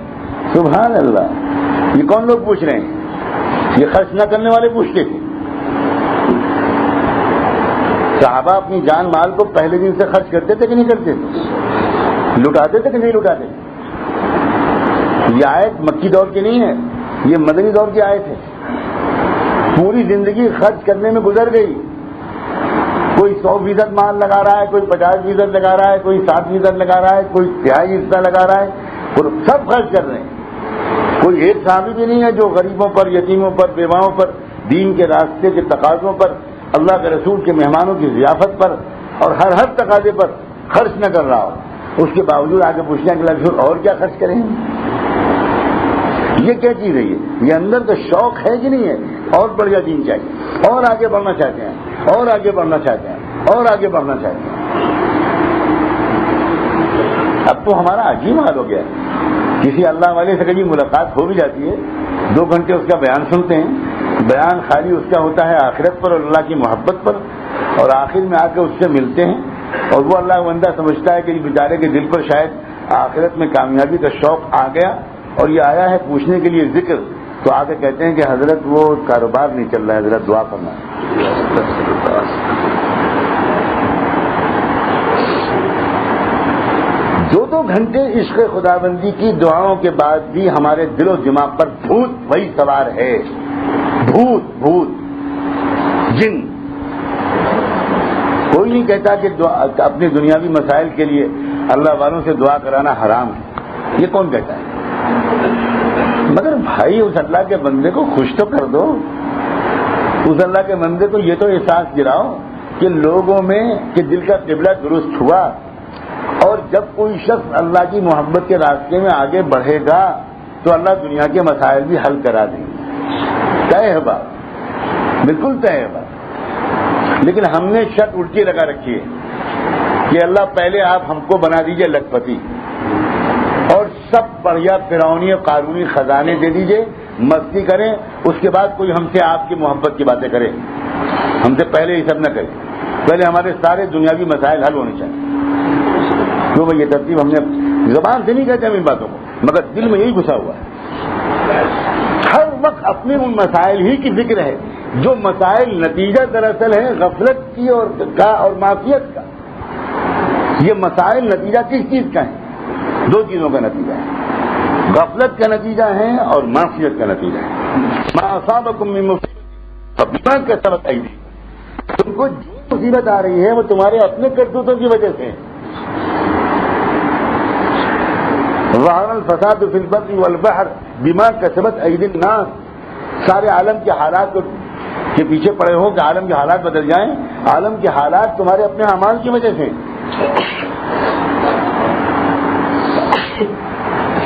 سبحان اللہ، یہ کون لوگ پوچھ رہے ہیں؟ یہ خرچ نہ کرنے والے پوچھتے تھے۔ صحابہ اپنی جان مال کو پہلے دن سے خرچ کرتے تھے کہ نہیں کرتے تھے؟ لٹاتے تھے کہ نہیں لٹاتے؟ یہ آیت مکی دور کی نہیں ہے، یہ مدنی دور کی آیت ہے۔ پوری زندگی خرچ کرنے میں گزر گئی، کوئی 100% مال لگا رہا ہے، کوئی 50% لگا رہا ہے، کوئی 7% لگا رہا ہے، کوئی 3/4 حصہ لگا رہا ہے، اور سب خرچ کر رہے ہیں۔ کوئی ایک صحابی بھی نہیں ہے جو غریبوں پر، یتیموں پر، بیواؤں پر، دین کے راستے کے تقاضوں پر، اللہ کے رسول کے مہمانوں کی ضیافت پر، اور ہر تقاضے پر خرچ نہ کر رہا ہو۔ اس کے باوجود آگے پوچھنا کہ رسول اور کیا خرچ کریں؟ یہ کیا چیز ہے؟ یہ اندر تو شوق ہے کہ نہیں ہے؟ اور بڑھیا دین چاہیے، اور آگے بڑھنا چاہتے ہیں، اور آگے بڑھنا چاہتے ہیں، اور آگے بڑھنا چاہتے ہیں۔ اب تو ہمارا عجیب حال ہو گیا ہے، کسی اللہ والے سے کبھی ملاقات ہو بھی جاتی ہے، 2 گھنٹے اس کا بیان سنتے ہیں، بیان خالی اس کا ہوتا ہے آخرت پر اور اللہ کی محبت پر، اور آخر میں آ کے اس سے ملتے ہیں، اور وہ اللہ بندہ سمجھتا ہے کہ بیچارے کے دل پر شاید آخرت میں کامیابی کا شوق آ گیا، اور یہ آیا ہے پوچھنے کے لیے ذکر، تو آگے کہتے ہیں کہ حضرت وہ کاروبار نہیں چل رہا ہے، حضرت دعا کرنا ہے۔ دو گھنٹے عشق خداوندی کی دعاؤں کے بعد بھی ہمارے دل و دماغ پر بھوت وہی سوار ہے، بھوت جن۔ کوئی نہیں کہتا کہ اپنے دنیاوی مسائل کے لیے اللہ والوں سے دعا کرانا حرام ہے، یہ کون کہتا ہے؟ مگر بھائی اس اللہ کے بندے کو خوش تو کر دو، اس اللہ کے بندے کو یہ تو احساس دلاؤ کہ لوگوں میں کہ دل کا قبلہ درست ہوا، اور جب کوئی شخص اللہ کی محبت کے راستے میں آگے بڑھے گا تو اللہ دنیا کے مسائل بھی حل کرا دیں گے۔ طے ہے بات، بالکل طے ہے بات۔ لیکن ہم نے شرط الٹی لگا رکھی ہے کہ اللہ پہلے آپ ہم کو بنا دیجئے لکھپتی، اور سب بڑھیا فرعونی اور قارونی خزانے دے دیجئے، مستی کریں، اس کے بعد کوئی ہم سے آپ کی محبت کی باتیں کرے، ہم سے پہلے یہ سب نہ کرے، پہلے ہمارے سارے دنیاوی مسائل حل ہونے چاہیے۔ کیوں بھائی یہ ترتیب ہم نے زبان سے نہیں کہتے ہم ان باتوں کو، مگر دل میں یہی گھسا ہوا ہے. ہر وقت اپنے ان مسائل ہی کی فکر ہے جو مسائل نتیجہ دراصل ہے غفلت کی اور معصیت کا. یہ مسائل نتیجہ کس چیز کا ہے؟ دو چیزوں کا نتیجہ ہے، غفلت کا نتیجہ ہے اور معصیت کا نتیجہ ہے. ما اصابکم من مصیبت فبما کسبت ایدیکم، تم کو جو مصیبت آ رہی ہے وہ تمہارے اپنے کرتوتوں کی وجہ سے ہے. ظہر الفساد فی البر والبحر بما کسبت ایدی الناس. سارے عالم کے حالات کے پیچھے پڑے ہو کہ عالم کے حالات بدل جائیں، عالم کے حالات تمہارے اپنے اعمال کی وجہ سے.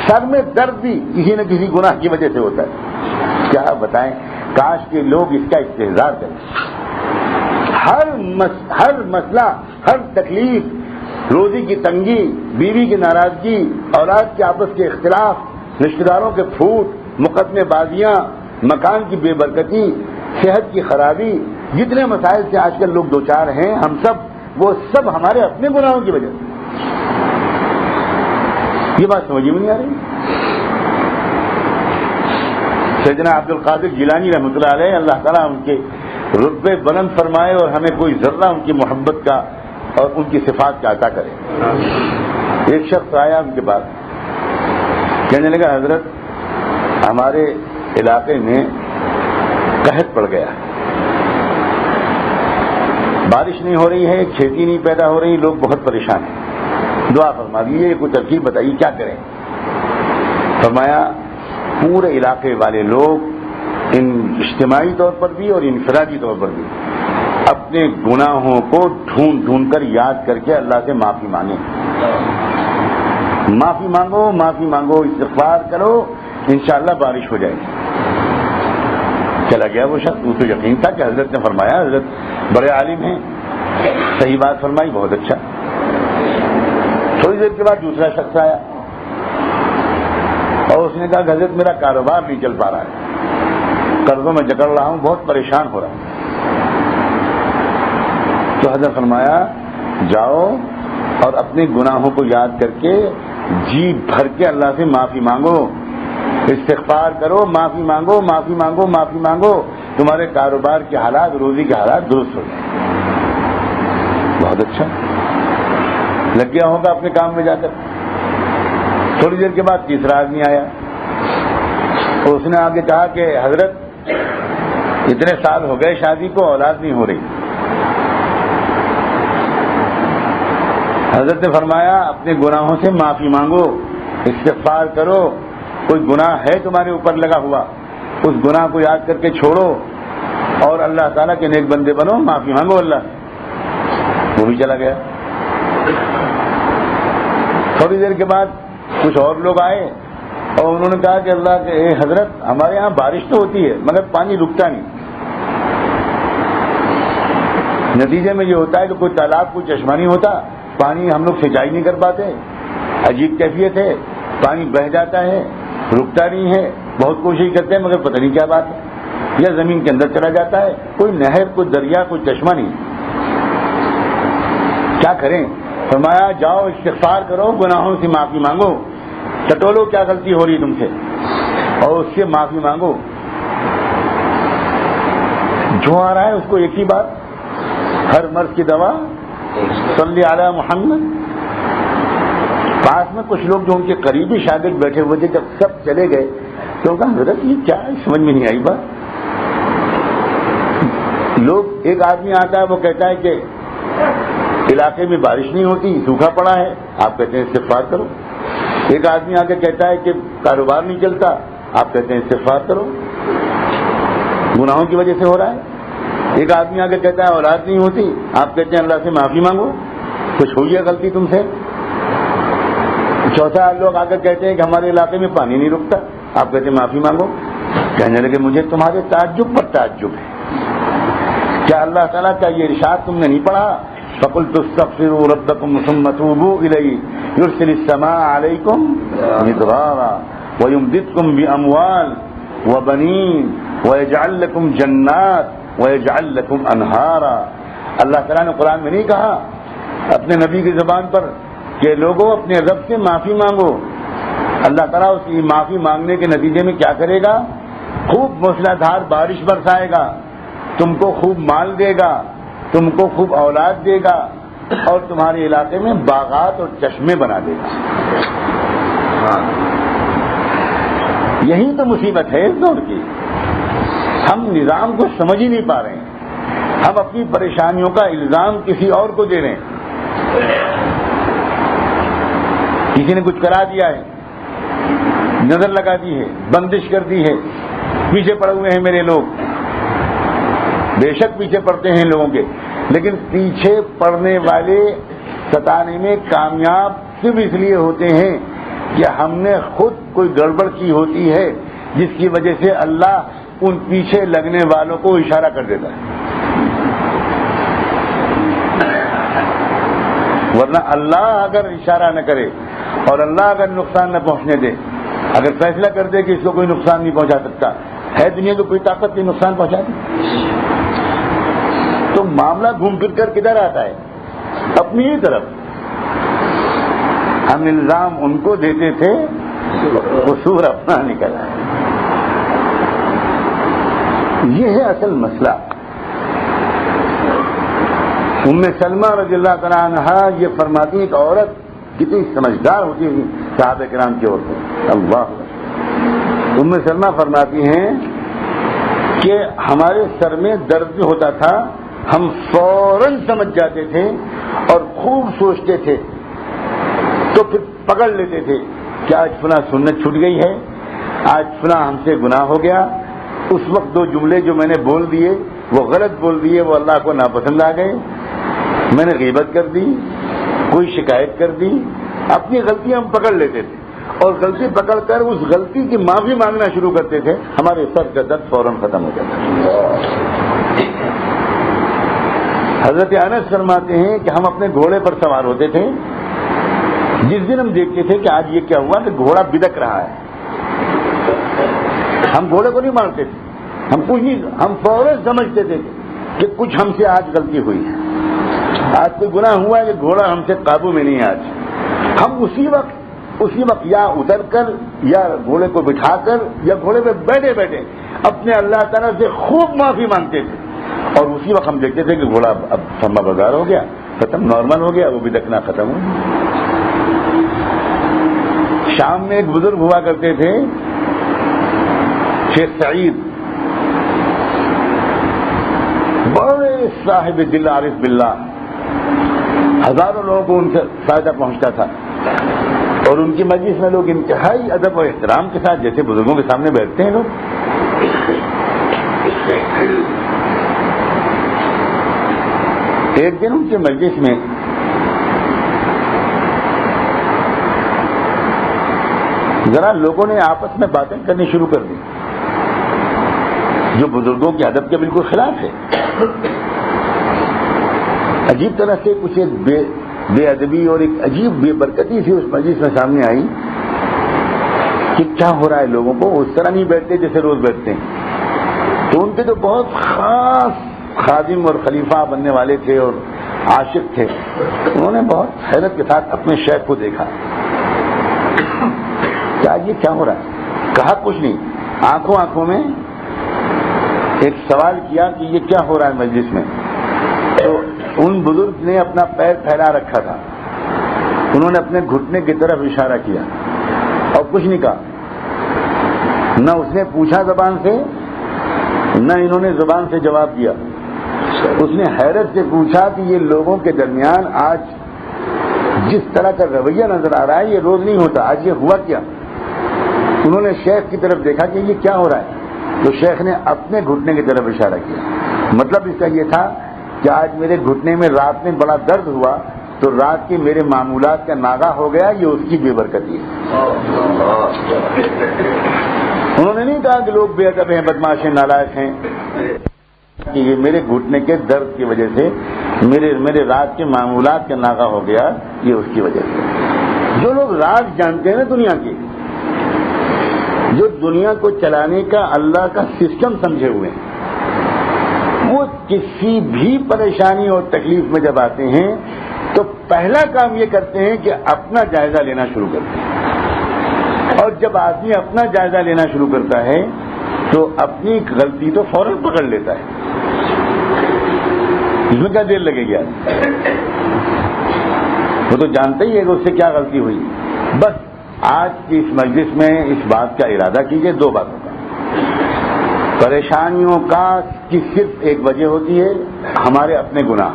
سر میں درد بھی کسی نہ کسی گناہ کی وجہ سے ہوتا ہے. کیا بتائیں، کاش کے لوگ اس کا استحضار کریں. ہر مسئلہ، ہر تکلیف، روزی کی تنگی، بیوی کی ناراضگی، اولاد کے آپس کے اختلاف، رشتہ داروں کے پھوٹ، مقدمے بازیاں، مکان کی بے برکتی، صحت کی خرابی، جتنے مسائل سے آج کل لوگ دوچار ہیں ہم سب، وہ سب ہمارے اپنے گناہوں کی وجہ سے. یہ بات سمجھ میں نہیں آ رہی. سیدنا عبد القادر جیلانی رحمۃ اللہ علیہ، اللہ تعالیٰ ان کے رتبے بلند فرمائے اور ہمیں کوئی ذرہ ان کی محبت کا اور ان کی صفات کا عطا کرے. ایک شخص آیا ان کے پاس، کہنے لگا حضرت ہمارے علاقے میں قحط پڑ گیا، بارش نہیں ہو رہی ہے، کھیتی نہیں پیدا ہو رہی، لوگ بہت پریشان ہیں، دعا فرما دیجیے، کوئی ترکیب بتائیے کیا کریں. فرمایا پورے علاقے والے لوگ اجتماعی طور پر بھی اور انفرادی طور پر بھی اپنے گناہوں کو ڈھونڈ ڈھونڈ کر یاد کر کے اللہ سے معافی مانگیں. معافی مانگو، معافی مانگو، استغفار کرو، انشاءاللہ بارش ہو جائے گی. چلا گیا وہ شخص. اس کو یقین تھا کہ حضرت نے فرمایا، حضرت بڑے عالم ہیں، صحیح بات فرمائی، بہت اچھا. تھوڑی دیر کے بعد دوسرا شخص آیا اور اس نے کہا کہ حضرت میرا کاروبار نہیں چل پا رہا ہے، قرضوں میں جکڑ رہا ہوں، بہت پریشان ہو رہا ہوں. تو حضرت فرمایا جاؤ اور اپنے گناہوں کو یاد کر کے جی بھر کے اللہ سے معافی مانگو، استغفار کرو، معافی مانگو، معافی مانگو، معافی مانگو، تمہارے کاروبار کے حالات، روزی کے حالات درست ہو جائیں. بہت اچھا، لگ گیا ہوگا اپنے کام میں جا کر. تھوڑی دیر کے بعد تیسرا آدمی آیا اور اس نے آگے کہا کہ حضرت اتنے سال ہو گئے شادی کو، اولاد نہیں ہو رہی. حضرت نے فرمایا اپنے گناہوں سے معافی مانگو، استغفار کرو، کوئی گناہ ہے تمہارے اوپر لگا ہوا، اس گناہ کو یاد کر کے چھوڑو اور اللہ تعالیٰ کے نیک بندے بنو، معافی مانگو اللہ. وہ بھی چلا گیا. تھوڑی دیر کے بعد کچھ اور لوگ آئے اور انہوں نے کہا کہ اللہ کے حضرت ہمارے یہاں بارش تو ہوتی ہے مگر پانی رکتا نہیں. نتیجے میں یہ ہوتا ہے کہ کوئی تالاب، کوئی چشمہ نہیں ہوتا، پانی ہم لوگ سینچائی نہیں کر پاتے، عجیب کیفیت ہے، پانی بہہ جاتا ہے، رکتا نہیں ہے، بہت کوشش کرتے ہیں مگر پتہ نہیں کیا بات ہے، یا زمین کے اندر چلا جاتا ہے، کوئی نہر، کوئی دریا، کوئی چشمہ نہیں. کیا کریں؟ فرمایا جاؤ استغفار کرو، گناہوں سے معافی مانگو، ٹٹولو کیا غلطی ہو رہی تم سے اور اس سے معافی مانگو. جو آ رہا ہے اس کو ایک ہی بات، ہر مرض کی دوا صلی علی محمد. پاس میں کچھ لوگ جو ان کے قریبی شاگرد بیٹھے ہوئے تھے، جب سب چلے گئے تو کہا حضرت یہ کیا ہے، سمجھ میں نہیں آئی بات. لوگ، ایک آدمی آتا ہے وہ کہتا ہے کہ علاقے میں بارش نہیں ہوتی، سوکھا پڑا ہے، آپ کہتے ہیں استغفار کرو. ایک آدمی آ کے کہتا ہے کہ کاروبار نہیں چلتا، آپ کہتے ہیں استغفار کرو، گناہوں کی وجہ سے ہو رہا ہے. ایک آدمی آ کے کہتا ہے اولاد نہیں ہوتی، آپ کہتے ہیں اللہ سے معافی مانگو، کچھ ہوئی ہے غلطی تم سے. چوتھا لوگ آ کر کہتے ہیں کہ ہمارے علاقے میں پانی نہیں رکتا، آپ کہتے ہیں معافی مانگو. کہنے لگے مجھے تمہارے تعجب پر تعجب ہے، کیا اللہ تعالیٰ کا یہ ارشاد تم نے نہیں پڑھا؟ فَقُلْتُ اسْتَغْفِرُوا رَبَّكُمْ ثُمَّ تُوبُوا إِلَيْهِ يُرْسِلِ السَّمَاءَ عَلَيْكُمْ مِدْرَارًا وَيُمْدِدْكُمْ بِأَمْوَالٍ وَبَنِينَ وَيَجْعَلْ لَكُمْ جَنَّاتٍ وَيَجْعَلْ لَكُمْ أَنْهَارًا. اللہ تعالیٰ نے قرآن میں نہیں کہا اپنے نبی کی زبان پر کہ لوگوں اپنے رب سے معافی مانگو. اللہ تعالیٰ اس کی معافی مانگنے کے نتیجے میں کیا کرے گا؟ خوب موسلادھار بارش برسائے گا، تم کو خوب مال دے گا، تم کو خوب اولاد دے گا، اور تمہارے علاقے میں باغات اور چشمے بنا دے گا. یہی تو مصیبت ہے اس دور کی. ہم نظام کو سمجھ ہی نہیں پا رہے ہیں، ہم اپنی پریشانیوں کا الزام کسی اور کو دے رہے ہیں. کسی نے کچھ کرا دیا ہے، نظر لگا دی ہے، بندش کر دی ہے، پیچھے پڑے ہوئے ہیں میرے لوگ. بے شک پیچھے پڑتے ہیں لوگوں کے، لیکن پیچھے پڑنے والے ستانے میں کامیاب صرف اس لیے ہوتے ہیں کہ ہم نے خود کوئی گڑبڑ کی ہوتی ہے جس کی وجہ سے اللہ ان پیچھے لگنے والوں کو اشارہ کر دیتا ہے. ورنہ اللہ اگر اشارہ نہ کرے اور اللہ اگر نقصان نہ پہنچنے دے، اگر فیصلہ کر دے کہ اس کو کوئی نقصان نہیں پہنچا سکتا، ہے دنیا کو کوئی طاقت نہیں نقصان پہنچا دے، تو معاملہ گھوم پھر کر کدھر آتا ہے؟ اپنی ہی طرف. ہم الزام ان کو دیتے تھے، قصور اپنا نکلا. یہ ہے اصل مسئلہ. ام سلمہ رضی اللہ تعالیٰ عنہا یہ فرماتی ایک عورت کتنی سمجھدار ہوتی تھی صحابہ کرام کی عورتیں. اللہ. ام سلمہ فرماتی ہیں کہ ہمارے سر میں درد ہوتا تھا، ہم فوراً سمجھ جاتے تھے اور خوب سوچتے تھے، تو پھر پکڑ لیتے تھے کہ آج فلاں سنت چھوٹ گئی ہے، آج فلاں ہم سے گناہ ہو گیا. اس وقت 2 جملے جو میں نے بول دیے وہ غلط بول دیے، وہ اللہ کو ناپسند آ گئے، میں نے غیبت کر دی، کوئی شکایت کر دی. اپنی غلطی ہم پکڑ لیتے تھے اور غلطی پکڑ کر اس غلطی کی معافی مانگنا شروع کرتے تھے، ہمارے سر کا درد فوراً ختم ہو جاتا تھا. حضرت انس فرماتے ہیں کہ ہم اپنے گھوڑے پر سوار ہوتے تھے، جس دن ہم دیکھتے تھے کہ آج یہ کیا ہوا کہ گھوڑا بدک رہا ہے، ہم گھوڑے کو نہیں مارتے تھے، ہم کچھ نہیں، ہم فوراً سمجھتے تھے کہ کچھ ہم سے آج غلطی ہوئی ہے، آج کوئی گناہ ہوا ہے کہ گھوڑا ہم سے قابو میں نہیں ہے. آج ہم اسی وقت یا اتر کر یا گھوڑے کو بٹھا کر یا گھوڑے پہ بیٹھے بیٹھے اپنے اللہ تعالیٰ سے خوب معافی مانگتے تھے، اور اسی وقت ہم دیکھتے تھے کہ گھوڑا اب سما بازار ہو گیا، ختم، نارمل ہو گیا، وہ بھی دکنا ختم ہو گیا. شام میں ایک بزرگ ہوا کرتے تھے شیخ سعید، بڑے صاحب دل عارف باللہ، ہزاروں لوگوں کو ان سے فائدہ پہنچتا تھا، اور ان کی مجلس میں لوگ انتہائی ادب و احترام کے ساتھ جیسے بزرگوں کے سامنے بیٹھتے ہیں لوگ. ایک دن ان کے مجلس میں ذرا لوگوں نے آپس میں باتیں کرنی شروع کر دی جو بزرگوں کے ادب کے بالکل خلاف ہے. عجیب طرح سے کچھ ایک بے ادبی اور ایک عجیب بے برکتی سی اس مجلس میں سامنے آئی کہ کیا ہو رہا ہے. لوگوں کو اس طرح نہیں بیٹھتے جیسے روز بیٹھتے ہیں. تو ان کے جو بہت خاص خادم اور خلیفہ بننے والے تھے اور عاشق تھے، انہوں نے بہت حیرت کے ساتھ اپنے شیخ کو دیکھا کہ آج یہ کیا ہو رہا ہے. کہا کچھ نہیں، آنکھوں میں ایک سوال کیا کہ یہ کیا ہو رہا ہے مجلس میں. تو ان بزرگ نے اپنا پیر پھیلا رکھا تھا، انہوں نے اپنے گھٹنے کی طرف اشارہ کیا اور کچھ نہیں کہا. نہ اس نے پوچھا زبان سے، نہ انہوں نے زبان سے جواب دیا. اس نے حیرت سے پوچھا کہ یہ لوگوں کے درمیان آج جس طرح کا رویہ نظر آ رہا ہے یہ روز نہیں ہوتا، آج یہ ہوا کیا. انہوں نے شیخ کی طرف دیکھا کہ یہ کیا ہو رہا ہے، تو شیخ نے اپنے گھٹنے کی طرف اشارہ کیا. مطلب اس کا یہ تھا کہ آج میرے گھٹنے میں رات میں بڑا درد ہوا تو رات کے میرے معمولات کا ناغہ ہو گیا، یہ اس کی بے برکتی ہے. انہوں نے نہیں کہا کہ لوگ بے ادب ہیں، بدماش ہیں، نالائق ہیں، کہ یہ میرے گھٹنے کے درد کی وجہ سے میرے رات کے معمولات کا ناغہ ہو گیا، یہ اس کی وجہ سے. جو لوگ راز جانتے ہیں نا دنیا کی، جو دنیا کو چلانے کا اللہ کا سسٹم سمجھے ہوئے ہیں، وہ کسی بھی پریشانی اور تکلیف میں جب آتے ہیں تو پہلا کام یہ کرتے ہیں کہ اپنا جائزہ لینا شروع کرتے ہیں، اور جب آدمی اپنا جائزہ لینا شروع کرتا ہے تو اپنی غلطی تو فوراً پکڑ لیتا ہے، اس میں کیا دیر لگے گی آدمی؟ وہ تو جانتا ہی ہے کہ اس سے کیا غلطی ہوئی۔ بس آج کی اس مجلس میں اس بات کا ارادہ کیجئے، دو باتوں کا۔ پریشانیوں کی صرف ایک وجہ ہوتی ہے ہمارے اپنے گناہ،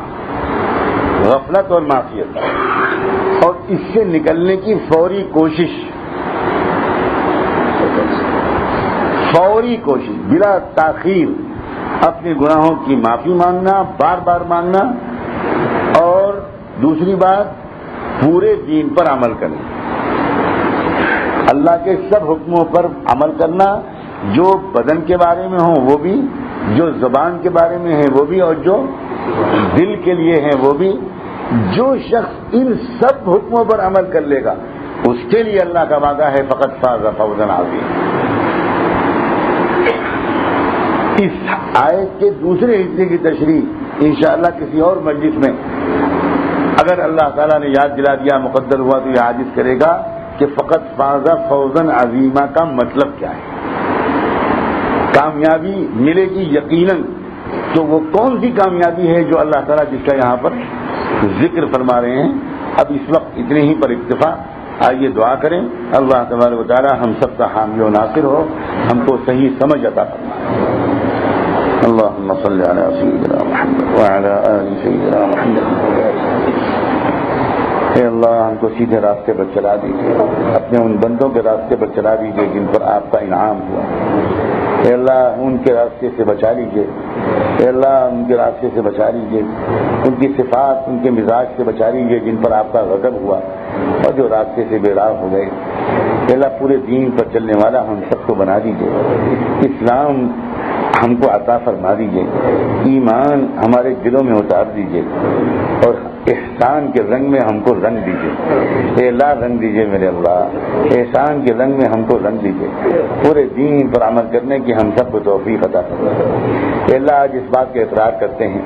غفلت اور معصیت، اور اس سے نکلنے کی فوری کوشش بلا تاخیر اپنے گناہوں کی معافی مانگنا، بار بار مانگنا، اور دوسری بات پورے دین پر عمل کرنا، اللہ کے سب حکموں پر عمل کرنا، جو بدن کے بارے میں ہوں وہ بھی، جو زبان کے بارے میں ہیں وہ بھی، اور جو دل کے لیے ہیں وہ بھی۔ جو شخص ان سب حکموں پر عمل کر لے گا اس کے لیے اللہ کا وعدہ ہے فقط فاز فوزا عظیما۔ اس آیت کے دوسرے حصے کی تشریح انشاءاللہ کسی اور مجلس میں اگر اللہ تعالیٰ نے یاد دلا دیا، مقدر ہوا تو یہ عاجز کرے گا کہ فقط فاز فوزا عظیما کا مطلب کیا ہے، کامیابی ملے گی یقیناً، تو وہ کون سی کامیابی ہے جو اللہ تعالیٰ جس کا یہاں پر ذکر فرما رہے ہیں۔ اب اس وقت اتنے ہی پر اکتفا، آئیے دعا کریں، اللہ تبارک و تعالیٰ ہم سب کا حامی و ناصر ہو، ہم کو صحیح سمجھ عطا فرمائے۔ اللهم صل على سيدنا محمد وعلى آل سيدنا محمد۔ اے اللہ ہم کو سیدھے راستے پر چلا دیجیے، اپنے ان بندوں کے راستے پر چلا دیجیے جن پر آپ کا انعام ہوا۔ اے اللہ ان کے راستے سے بچا لیجیے، اے اللہ ان کے راستے سے بچا لیجیے، ان کی صفات، ان کے مزاج سے بچا لیجیے جن پر آپ کا غضب ہوا اور جو راستے سے بے راہ ہو گئے۔ اے اللہ پورے دین پر چلنے والا ہم سب کو بنا دیجیے، اسلام ہم کو عطا فرما دیجیے، ایمان ہمارے دلوں میں اتار دیجیے، اور احسان کے رنگ میں ہم کو رنگ دیجیے۔ اے اللہ رنگ دیجیے میرے اللہ، احسان کے رنگ میں ہم کو رنگ دیجیے، پورے دین پر عمل کرنے کی ہم سب کو توفیق عطا فرمائے۔ اے اللہ آج اس بات کا اقرار کرتے ہیں